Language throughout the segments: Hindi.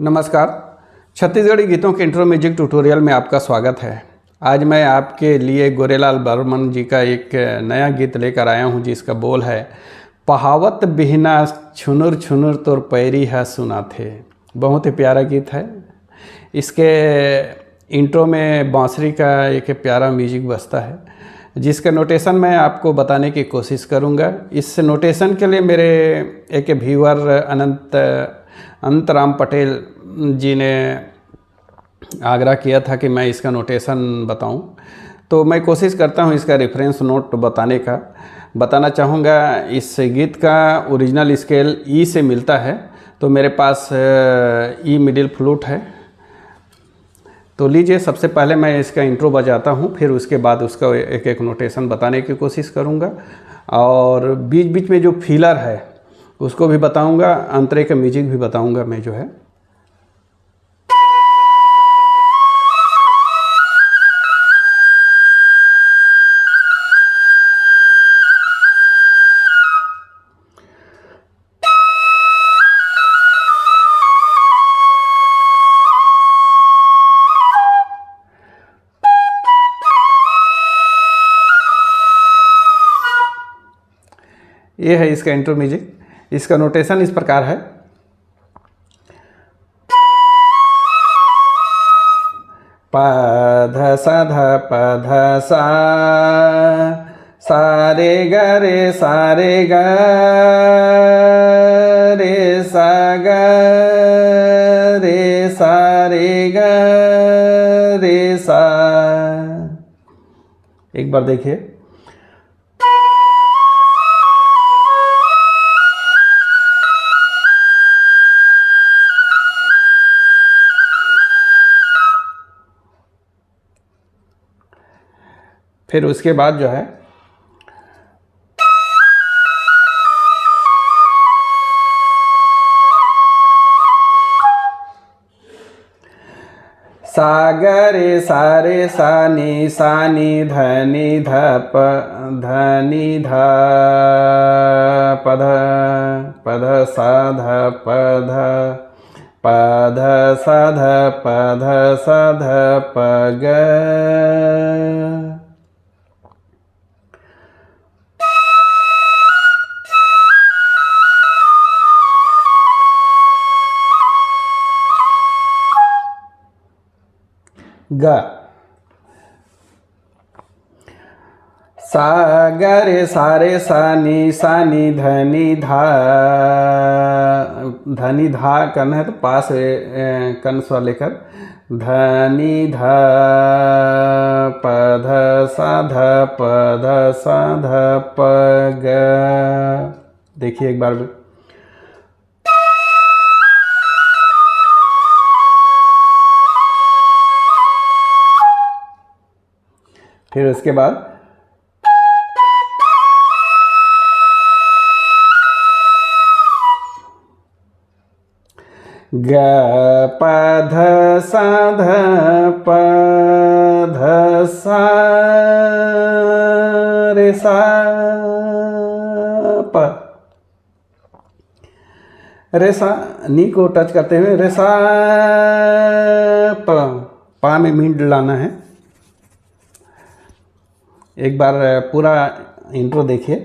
नमस्कार। छत्तीसगढ़ी गीतों के इंट्रो म्यूजिक ट्यूटोरियल में आपका स्वागत है। आज मैं आपके लिए गोरेलाल बर्मन जी का एक नया गीत लेकर आया हूं, जिसका बोल है पहावत बिहना छुनुर छुनुर तोर पैरी है सुना थे। बहुत ही प्यारा गीत है। इसके इंट्रो में बांसुरी का एक प्यारा म्यूजिक बजता है, जिसका नोटेशन मैं आपको बताने की कोशिश करूंगा। इस नोटेशन के लिए मेरे एक व्यूअर अनंतराम पटेल जी ने आग्रह किया था कि मैं इसका नोटेशन बताऊं, तो मैं कोशिश करता हूं इसका रेफरेंस नोट बताना चाहूँगा। इस गीत का ओरिजिनल स्केल ई से मिलता है, तो मेरे पास ई मिडिल फ्लूट है। तो लीजिए, सबसे पहले मैं इसका इंट्रो बजाता हूं, फिर उसके बाद उसका एक एक नोटेशन बताने की कोशिश करूंगा, और बीच बीच में जो फीलर है उसको भी बताऊंगा, अंतरे का म्यूजिक भी बताऊंगा मैं जो है। ये है इसका इंट्रो म्यूजिक। इसका नोटेशन इस प्रकार है। प ध सा ध प ध सा सा रे ग रे सा रे ग रे सा ग रे सा रे ग रे सा। एक बार देखिए। फिर उसके बाद जो है सागरे सारे सानी सानी धनी ध धनी ध पध पध साध पध पध साध पध साध पग ग। सागरे सारे सानी सानी धनी धा। धनी धा करना है तो पास कन स्वर लेकर धनी धा पध साध पध साध पग। देखिए एक बार। फिर उसके बाद ग प ध सा ध प ध सा रे सा प। रे सा नी को टच करते हुए रे सा प, पा में मींड लाना है। एक बार पूरा इंट्रो देखिए।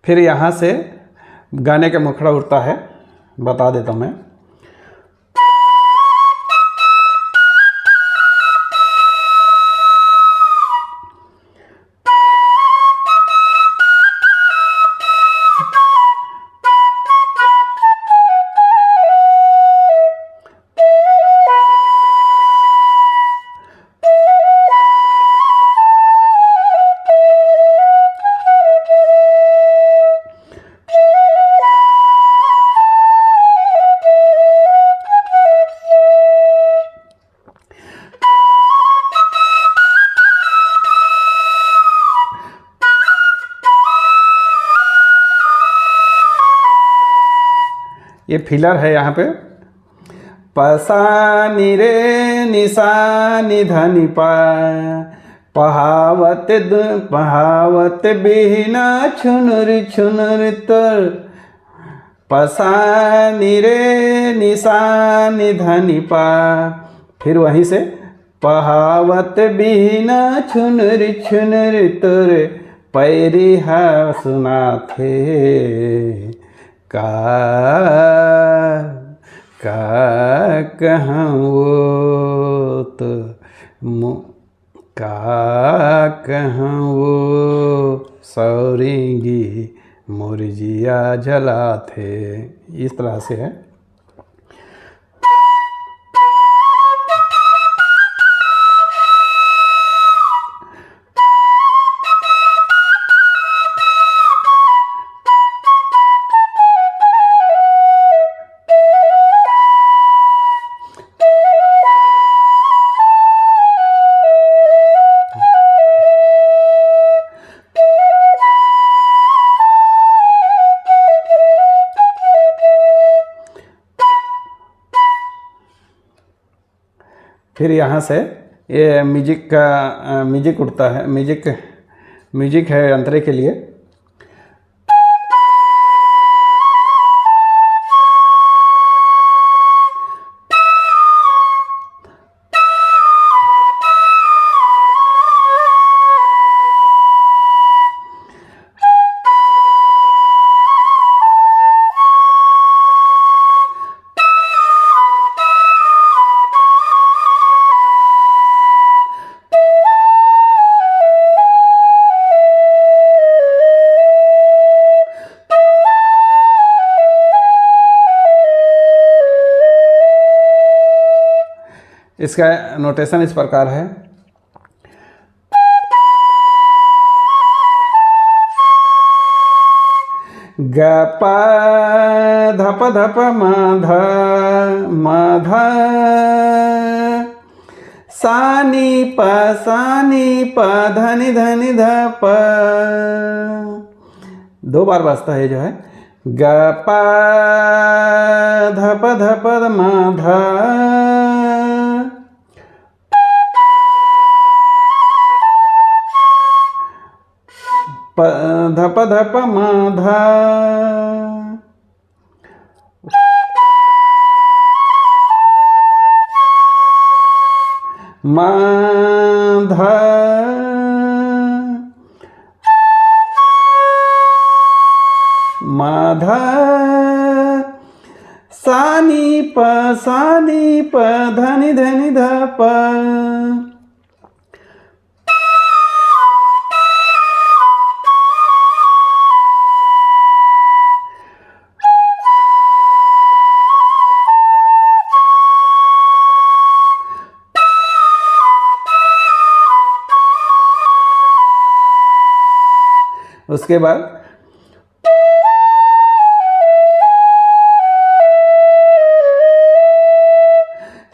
फिर यहाँ से गाने का मुखड़ा उठता है, बता देता हूँ मैं। ये फिलर है यहाँ पे। पसा नि रे नि सा नि ध नि पा, पहावत बिना छुनुर छुनुर तोर। पसा नि रे नि सा नि ध नि पा, फिर वहीं से पहावत बिना छुनुर छुनुर तोर, पैरी हा सुना थे का कहूँ वो तो का कहूँ वो सौरेंगी मुरझिया जला थे। इस तरह से है। फिर यहाँ से ये म्यूजिक का म्यूजिक उठता है, म्यूजिक है अंतरे के लिए। इसका नोटेशन इस प्रकार है। ग प धप धप म ध म ध, सा नि प धनि धनि ध प। दो बार बजता है जो है। ग प धप धप म ध, धप धप म ध, म ध, म ध, सा नि प धनि धनि ध प। उसके बाद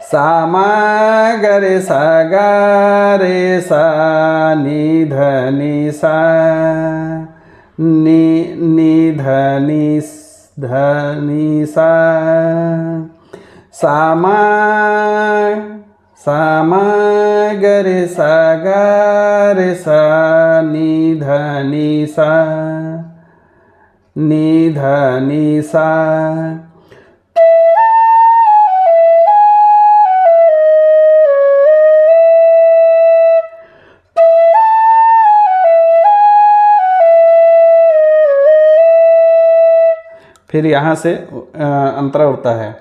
सा मा ग रे सा गा रे सा नि ध नि सा नि ध नि सा, सा मा ग रे सा गा रे सा नि ध नि सा नि ध नि सा। फिर यहाँ से अंतरा उठता है।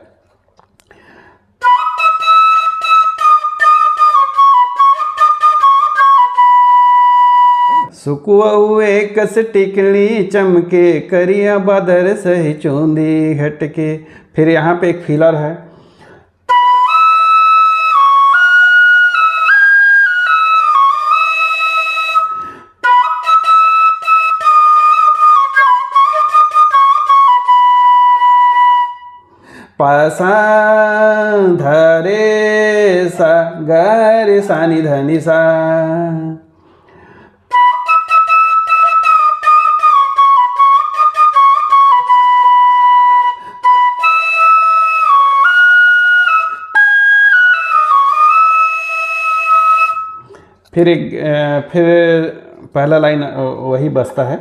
सुकुआऊ एकस टिकली चमके, करिया बदर सही चूंदी घटके। फिर यहाँ पे एक फिलर है। पासा धरे सा ग रे सा नि ध नि सा, फिर पहला लाइन वही बजता है।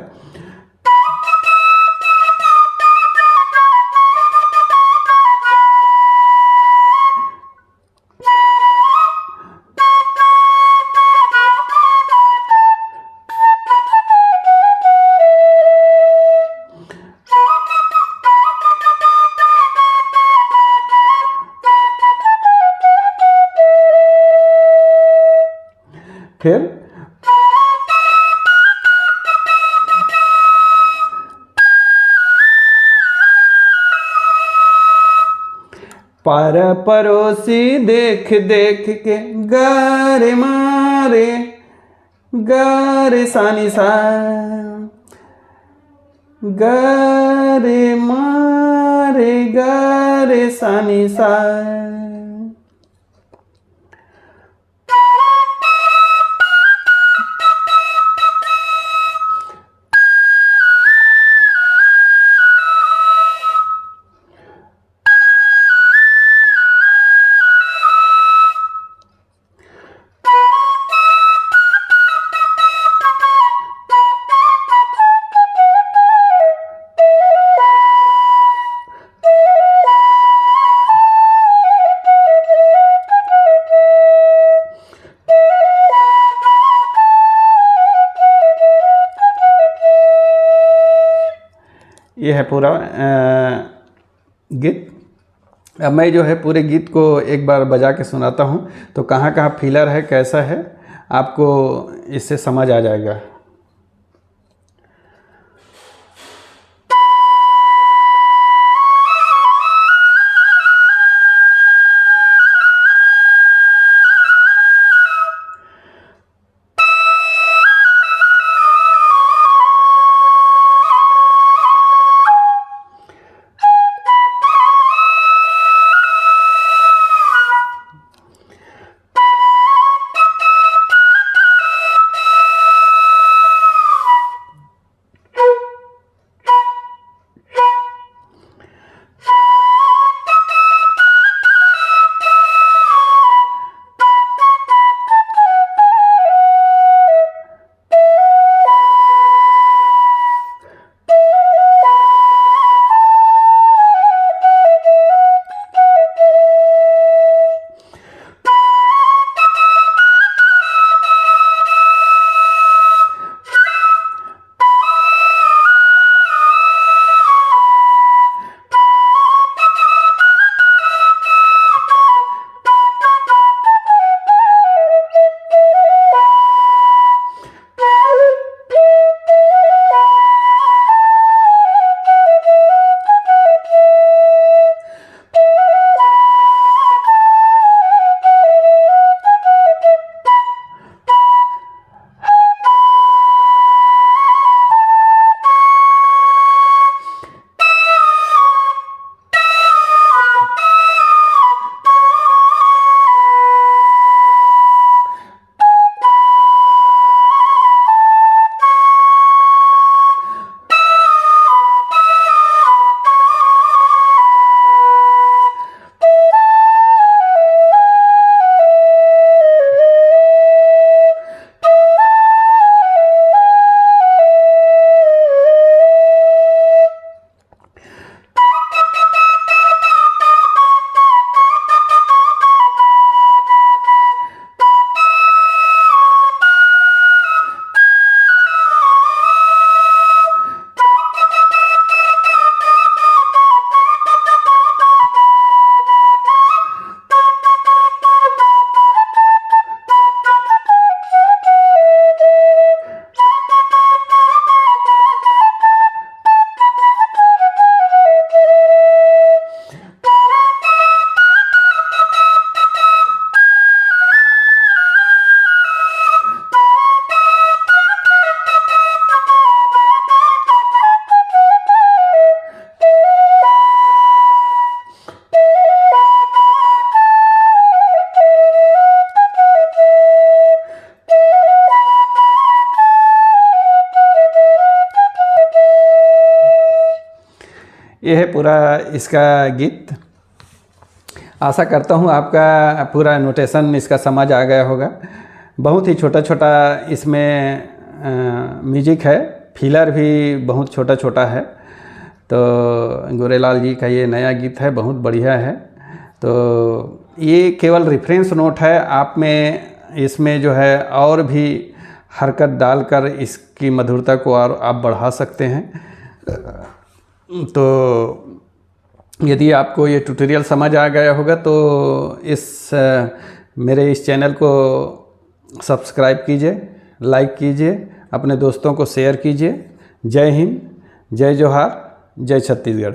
फिर पार पड़ोसी देख देख के गारे मारे, गारे सानी सा, गारे मारे गारे सानी सा। ये है पूरा गीत। अब मैं जो है पूरे गीत को एक बार बजा के सुनाता हूँ, तो कहाँ कहाँ फिलर है, कैसा है, आपको इससे समझ आ जाएगा। ये है पूरा इसका गीत। आशा करता हूँ आपका पूरा नोटेशन इसका समझ आ गया होगा। बहुत ही छोटा छोटा इसमें म्यूजिक है, फिलर भी बहुत छोटा छोटा है। तो गोरेलाल जी का ये नया गीत है, बहुत बढ़िया है। तो ये केवल रेफरेंस नोट है, आप में इसमें जो है और भी हरकत डालकर इसकी मधुरता को और आप बढ़ा सकते हैं। तो यदि आपको ये ट्यूटोरियल समझ आ गया होगा तो मेरे इस चैनल को सब्सक्राइब कीजिए, लाइक कीजिए, अपने दोस्तों को शेयर कीजिए। जय हिंद, जय जोहार, जय छत्तीसगढ़।